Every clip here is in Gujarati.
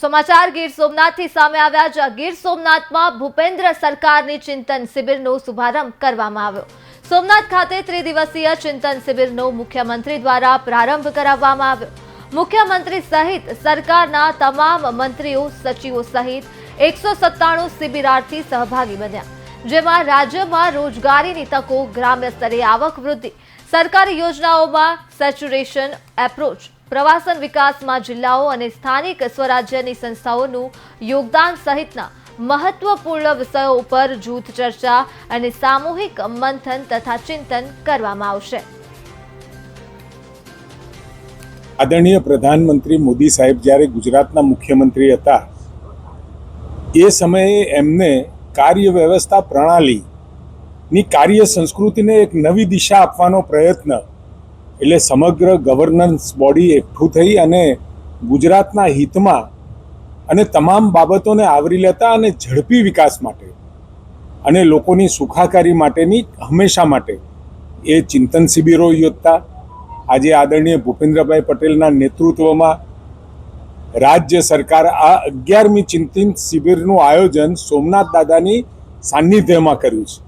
સમાચાર ગીર સોમનાથથી સામે આવ્યા જ્યાં ગીર સોમનાથમાં ભૂપેન્દ્ર સરકારની ચિંતન શિબિરનો શુભારંભ કરવામાં આવ્યો। સોમનાથ ખાતે ત્રિદિવસીય ચિંતન શિબિરનો મુખ્યમંત્રી દ્વારા પ્રારંભ કરાવવામાં આવ્યો। મુખ્યમંત્રી સહિત સરકારના તમામ મંત્રીઓ સચિવો સહિત 197 શિબિરાર્થી સહભાગી બન્યા, જેમાં રાજ્યમાં રોજગારીની તકો, ગ્રામ્ય સ્તરે આવક વૃદ્ધિ, સરકારી યોજનાઓમાં સેચ્યુરેશન એપ્રોચ, પ્રવાસન વિકાસમાં જિલ્લાઓ અને સ્થાનિક સ્વરાજ્યની સંસ્થાઓનું યોગદાન સહિતના મહત્વપૂર્ણ વિષયો ઉપર જૂથ ચર્ચા અને સામૂહિક મંથન તથા ચિંતન કરવામાં આવશે। આદરણીય પ્રધાનમંત્રી મોદી સાહેબ જ્યારે ગુજરાતના મુખ્યમંત્રી હતા એ સમયે એમને કાર્ય વ્યવસ્થા પ્રણાલીની કાર્ય સંસ્કૃતિને એક નવી દિશા આપવાનો પ્રયત્ન એટલે સમગ્ર ગવર્નન્સ બોડી એકઠું થઈ અને ગુજરાતના હિતમાં અને તમામ બાબતોને આવરી લેતા અને ઝડપી વિકાસ માટે અને લોકોની સુખાકારી માટેની હંમેશા માટે એ ચિંતન શિબિરો યોજતા। આજે આદરણીય ભૂપેન્દ્રભાઈ પટેલના નેતૃત્વમાં રાજ્ય સરકાર આ 11મી ચિંતન શિબિરનું આયોજન સોમનાથ દાદાની સાનિધ્યમાં કર્યું છે,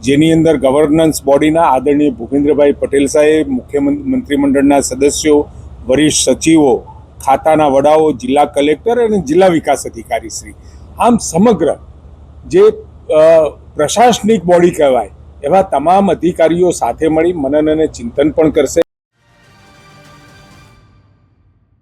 જેની અંદર ગવર્નન્સ બોડીના આદરણીય ભૂપેન્દ્રભાઈ પટેલ સાહેબ, મંત્રીમંડળના સદસ્યો, વરિષ્ઠ સચિવો, ખાતાના વડાઓ, જિલ્લા કલેક્ટર અને જિલ્લા વિકાસ અધિકારી શ્રી, આમ સમગ્ર જે પ્રશાસનિક બોડી કહેવાય એવા તમામ અધિકારીઓ સાથે મળી મનન અને ચિંતન પણ કરશે।